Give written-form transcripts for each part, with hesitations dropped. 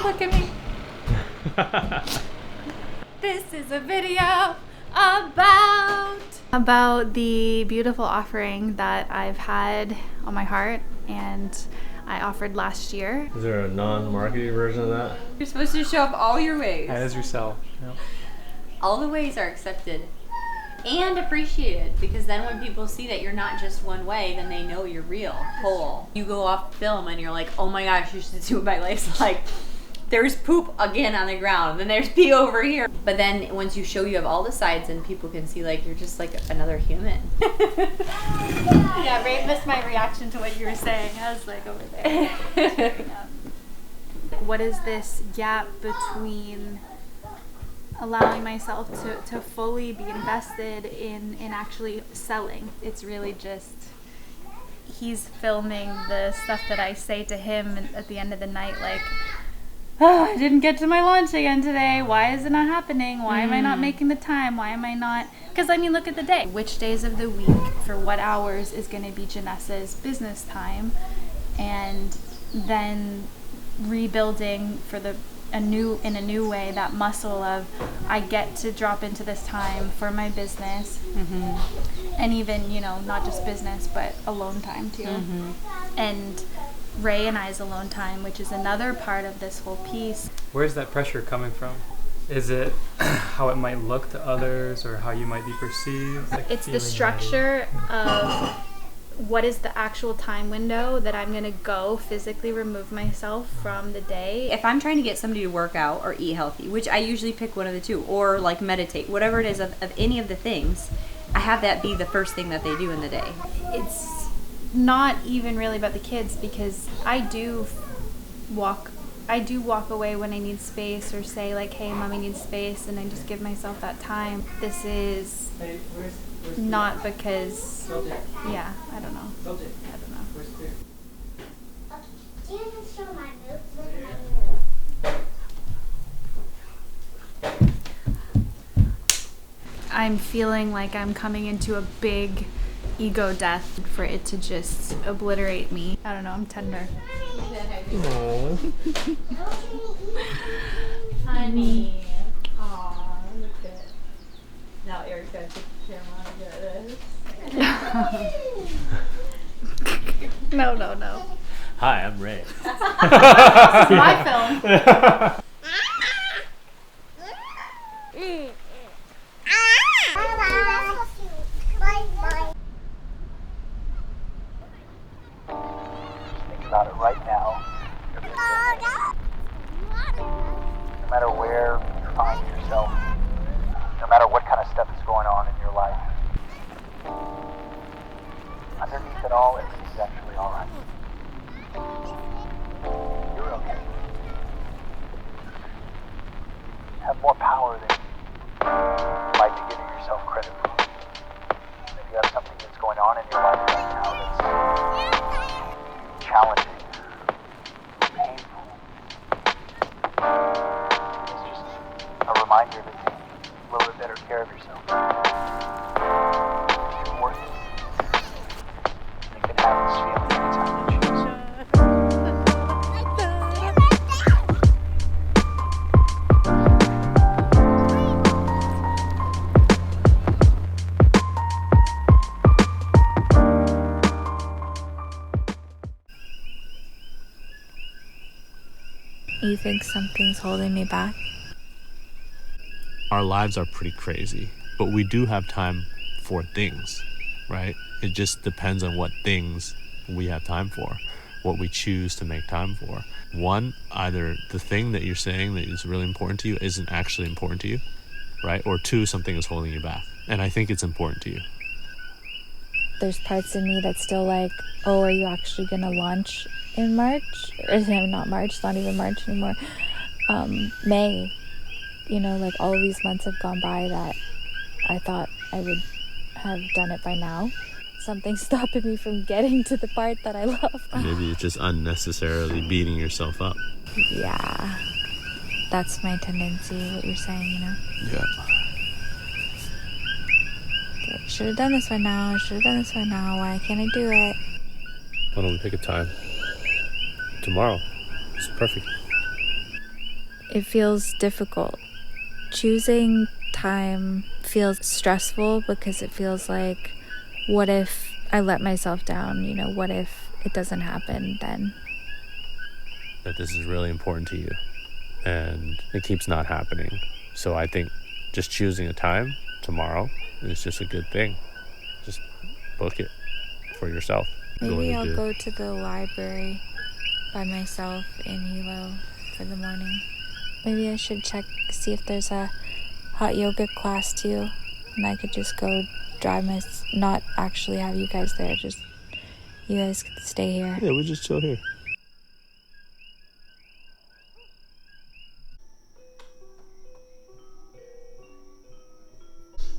Don't look at me. This is a video about the beautiful offering that I've had on my heart and I offered last year. Is there a non-marketing version of that? You're supposed to show up all your ways. As yourself. Yep. All the ways are accepted and appreciated, because then when people see that you're not just one way, then they know you're real, whole. You go off film and you're like, oh my gosh, you should see what my life's like. There's poop again on the ground, then there's pee over here. But then once you show you have all the sides and people can see like you're just like another human. Yeah, Ray missed my reaction to what you were saying. I was like over there. What is this gap between allowing myself to fully be invested in actually selling? It's really just he's filming the stuff that I say to him at the end of the night, like, oh, I didn't get to my lunch again today. Why is it not happening? Why am I not making the time? Why am I not? Because I mean, look at the day. Which days of the week for what hours is going to be Janessa's business time, and then rebuilding for in a new way that muscle of I get to drop into this time for my business, and even not just business but alone time too, and Ray and I's alone time, which is another part of this whole piece. Where's that pressure coming from? Is it how it might look to others or how you might be perceived? It's the structure of what is the actual time window that I'm going to go physically remove myself from the day. If I'm trying to get somebody to work out or eat healthy, which I usually pick one of the two, or like meditate, whatever it is of any of the things, I have that be the first thing that they do in the day. It's not even really about the kids, because I do walk away when I need space, or say like, hey, mommy needs space, and I just give myself that time. This is not because, yeah, I don't know. I'm feeling like I'm coming into a big ego death for it to just obliterate me. I don't know, I'm tender. Honey. Aw, look at it. Now Eric's got to take the camera and get this. No. Hi, I'm Ray. This is my film. About it right now. No matter where you find yourself, no matter what kind of stuff is going on in your life, underneath it all, everything's actually all right. You're okay. You have more power than you might be giving yourself credit for. If you have something that's going on in your life right now that's challenging, painful, it's just a reminder to take a little bit better care of yourself. You're worth it. You can have this feeling anytime you choose. You think something's holding me back? Our lives are pretty crazy, but we do have time for things, right? It just depends on what things we have time for, what we choose to make time for. One, either the thing that you're saying that is really important to you isn't actually important to you, right? Or two, something is holding you back. And I think it's important to you. There's parts in me that's still like, oh, are you actually gonna launch in March? Or not March, it's not even March anymore. May. Like all of these months have gone by that I thought I would have done it by now. Something's stopping me from getting to the part that I love. Maybe it's just unnecessarily beating yourself up. Yeah. That's my tendency, what you're saying, Yeah. Should have done this by now. Why can't I do it? Why don't we pick a time? Tomorrow. It's perfect. it feels difficult. Choosing time feels stressful because it feels like, what if I let myself down? You know, what if it doesn't happen then? That this is really important to you and it keeps not happening. So I think just choosing a time tomorrow is just a good thing. Just book it for yourself. Maybe I'll go to the library by myself in Hilo for the morning. Maybe I should see if there's a hot yoga class too, and I could just go not actually have you guys there, just you guys could stay here. Yeah, we'll just chill here.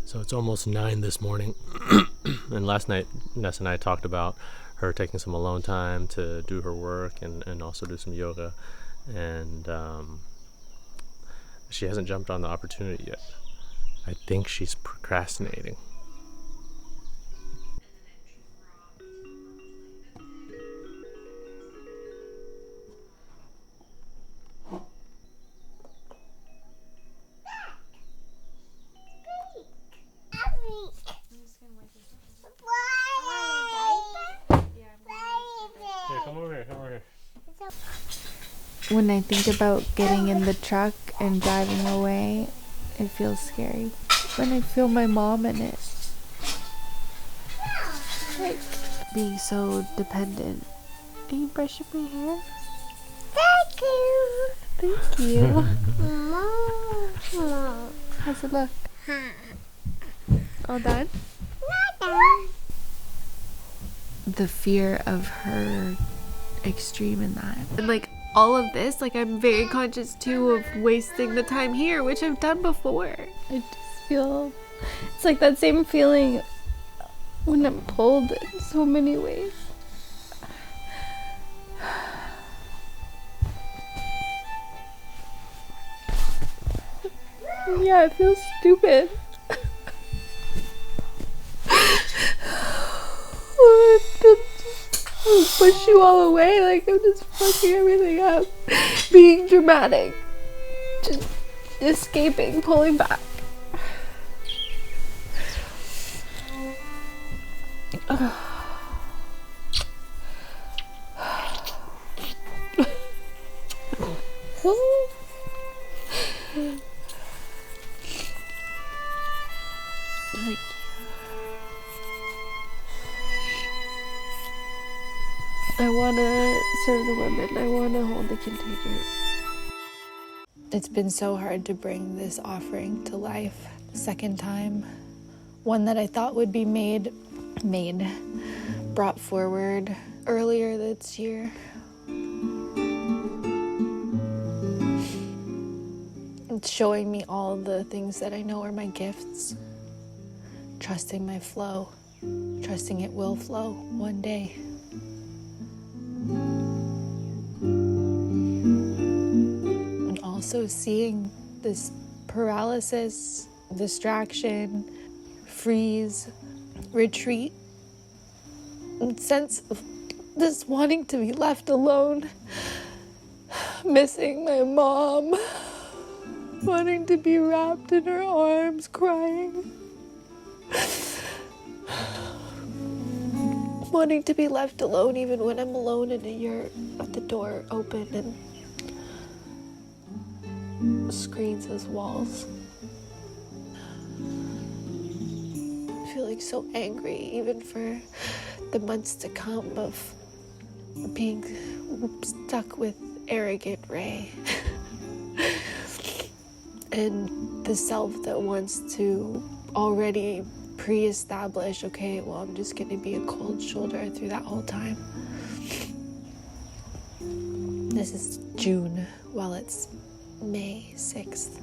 So it's almost 9 this morning, and last night Ness and I talked about her taking some alone time to do her work and also do some yoga, and she hasn't jumped on the opportunity yet. I think she's procrastinating. When I think about getting in the truck and driving away, it feels scary. When I feel my mom in it, like being so dependent. Are you brushing my hair? Thank you. Thank you. How's it look? All done? Not done. The fear of her extreme in that. And like all of this, like I'm very conscious too of wasting the time here, which I've done before. I just feel it's like that same feeling when I'm pulled in so many ways. Yeah, it feels stupid. Push you all away, like I'm just fucking everything up, being dramatic, just escaping, pulling back. I want to serve the women. I want to hold the container. It's been so hard to bring this offering to life the second time. One that I thought would be brought forward earlier this year. It's showing me all the things that I know are my gifts. Trusting my flow. Trusting it will flow one day. Also seeing this paralysis, distraction, freeze, retreat, and sense of this wanting to be left alone, missing my mom, wanting to be wrapped in her arms, crying, wanting to be left alone even when I'm alone in a yurt with the door open and screens as walls. Feeling so angry even for the months to come of being stuck with arrogant Ray. And the self that wants to already pre-establish, okay, well, I'm just gonna be a cold shoulder through that whole time. This is June while it's May 6th.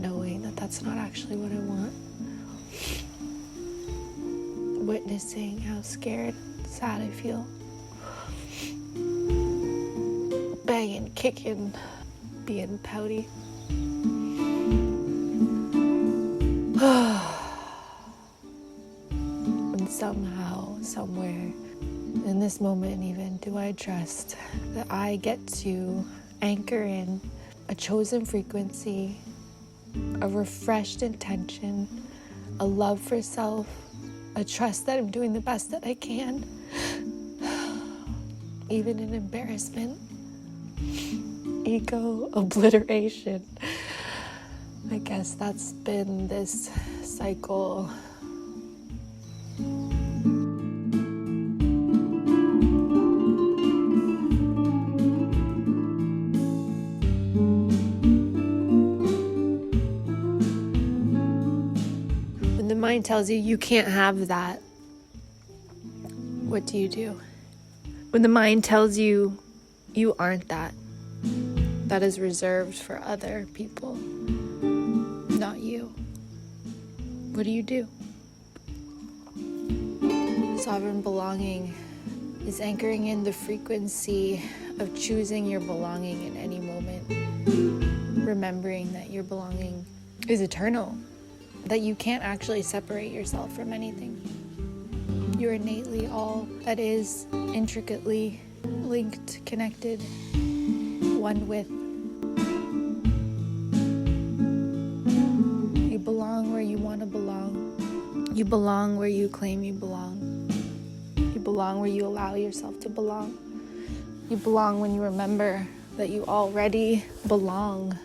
Knowing that that's not actually what I want. Witnessing how scared, sad I feel. Banging, kicking, being pouty. And somehow, somewhere, in this this moment even do I trust that I get to anchor in a chosen frequency, a refreshed intention, a love for self, a trust that I'm doing the best that I can, even in embarrassment, ego obliteration. I guess that's been this cycle. When the mind tells you you can't have that, what do you do? When the mind tells you you aren't that, that is reserved for other people, not you, what do you do? Sovereign belonging is anchoring in the frequency of choosing your belonging in any moment, remembering that your belonging is eternal, that you can't actually separate yourself from anything. You're innately all that is intricately linked, connected, one with. You belong where you want to belong. You belong where you claim you belong. You belong where you allow yourself to belong. You belong when you remember that you already belong.